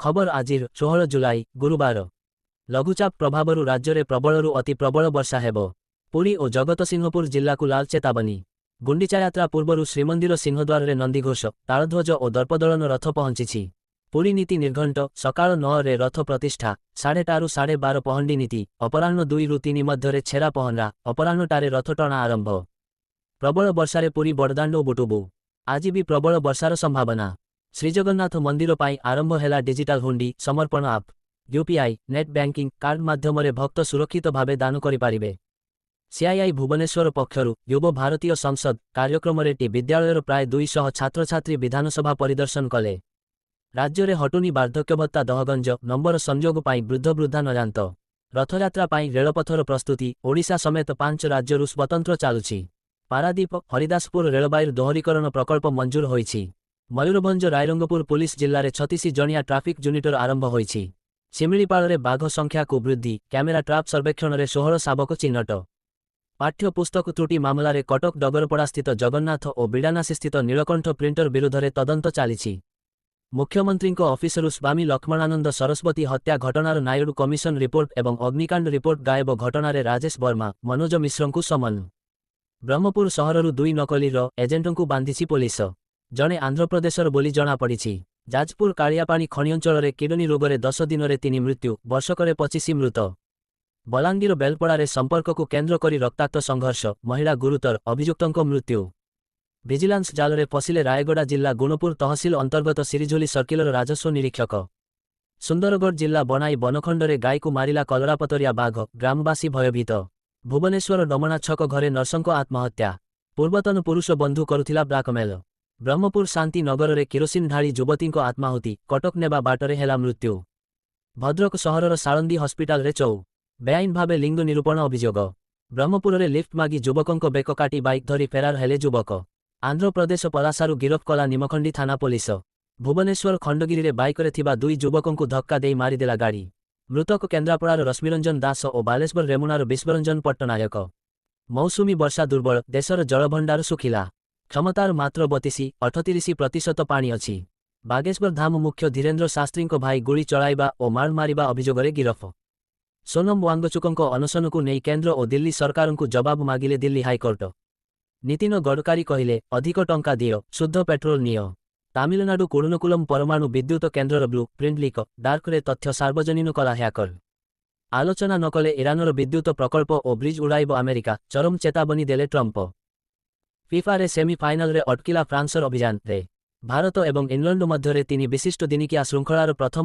खबर आजिर 16 जुलाई गुरुवार लघुचाप प्रभावरु राज्य प्रबलरु अति प्रबल वर्षा हेबो। पुरी और जगतसिंहपुर जिल्ला को लाल चेतावनी। गुंडीचा यात्रा पूर्वरु श्रीमंदिर सिंहद्वार रे नंदीघोष तालध्वज और दर्पदलन रथ पहुंची। पुरी नीति निर्घंट सकाळ 9 रे रथ प्रतिष्ठा 12:30 12:30 पहंडी नीति अपराह्न 2 रु 3 मध्य छेरा पहंरा अपराह्नटारे रथ टणा आरंभ। प्रबल वर्षारे पुरी बड़दाण्ड बुटुबु आज भी प्रबल वर्षार संभावना। श्रीजगन्नाथ मंदिर पाई आरंभ हेला डिजिटल हुंडी समर्पण आप यूपीआई नेट बैंकिंग कार्ड माध्यम भक्त सुरक्षित भावे दान करिपारिबे। सीआईआई भुवनेश्वर पक्षरु युव भारतीय संसद कार्यक्रम टी विद्यालयर प्राय 200 छात्र छात्री विधानसभा परिदर्शन कले। राज्य में हटुनी वार्धक्य भत्ता दहगञ नंबर संयोग पाई वृद्ध वृद्धा नजांत। रथयात्रा पाई रेलपथर प्रस्तुति ओडिशा समेत 5 राज्यरु स्वतंत्र चालुछि। पारादीप हरिदासपुर रेलबाईर दोहरीकरण प्रकल्प मंजूर होईछि। मयूरभंज रायरंगपुर पुलिस जिल्ला रे 36 जणिया ट्राफिक यूनिटर आरंभ होईछि। शिमिलीपाल रे बाघ संख्या को वृद्धि कैमेरा ट्राप सर्वेक्षण रे 16 शाबक चिन्हट। पाठ्य पुस्तक त्रुटि मामला रे कटक डगरपड़ा स्थित जगन्नाथ और बिड़ानासी स्थित नीलकंठ प्रिंटर विरुद्ध रे तदंत चालिछि। मुख्यमंत्री ऑफिसरु स्वामी लक्ष्मणानंद सरस्वती हत्या घटनार नायडू कमिशन रिपोर्ट एवं अग्निकांड रिपोर्ट गायब घटनार राजेश वर्मा मनोज मिश्रंकु समन। ब्रह्मपुर सहररु 2 नकलीर एजेंटंकु बांधिछि पुलिस। जणे आंध्रप्रदेशर बोली जना पड़िछि। जाजपुर कालियापाणी खनि अंचल किडनी रोगरे 10 दिन रे 3 मृत्यु वर्षकरे 25 मृत। बलांगीर बेलपड़ारे संपर्क को केन्द्र करी रक्ताक्त संघर्ष महिला गुरुतर अभियुक्तों मृत्यु। विजिलेंस जालरे फसिले रायगड़ा जिला गुणपुर तहसिल अंतर्गत सिरिझोली सर्किलर राजस्व निरीक्षक। सुंदरगढ़ जिला बनाई बनखंडरे गाय को मारिला कलरापतरिया बाघ ग्रामवासी भयभीत। भुवनेश्वर डमणा छक घरे नर्संक आत्महत्या। पूर्वतन पुरुष बंधु करुथिला ब्लाकमेल। ब्रह्मपुर शांति नगर में किरोसिन ढाली युवती आत्माहुति कटक नेबा बाटरे हेला मृत्यु। भद्रक सहरर साळंदी हस्पिटाल रे चौ बेआईन भावे लिंग निरूपण अभियोग। ब्रह्मपुर में लिफ्ट मागी युवकों बेक काटी बाइक धरी फेरार हेले युवक। आंध्र प्रदेश पलासारु गिरफ कला निमखंडी थाना पुलिस। भुवनेश्वर खंडगिरी रे बाइक रे थिबा 2 युवकों धक्का देई मारिदेला गाड़ी। मृतक केन्द्रापड़ार रश्मिरंजन दास और बालेश्वर रेमुणार विश्वरंजन पट्टनायक। मौसुमी वर्षा दुर्बल देशर जलभंडार सुखिला। क्षमतार मात्र 32-38% पानी अछि। बागेश्वर धाम मुख्य धीरेन्द्र शास्त्री भाई गुली चलाइबा और मार मारिबा अभियोगरे गिरफ। सोनम वांगचुकंको अनशनकु नेई केन्द्र और दिल्ली सरकार को जवाब मागिले दिल्ली हाईकोर्ट। नितिन गडकरी कहिले अधिक टंका दियो शुद्ध पेट्रोल नियो। तामिलनाडु कुरुनकुलम परमाणु विद्युत केन्द्रर ब्लू प्रिंट लीक डार्करे तथ्य सार्वजनीन कला हैकर। आलोचना नकले इरानर विद्युत प्रकल्प और ब्रिज उड़ाइब अमेरिका चरम चेतावनी देले ट्रंप। फीफा रे सेमिफाइनल रे अटकिला फ्रांसर अभियान रे भारत एवं इंग्लैंड मध्य 3 विशिष्ट दिनिकिया श्रृंखलार प्रथम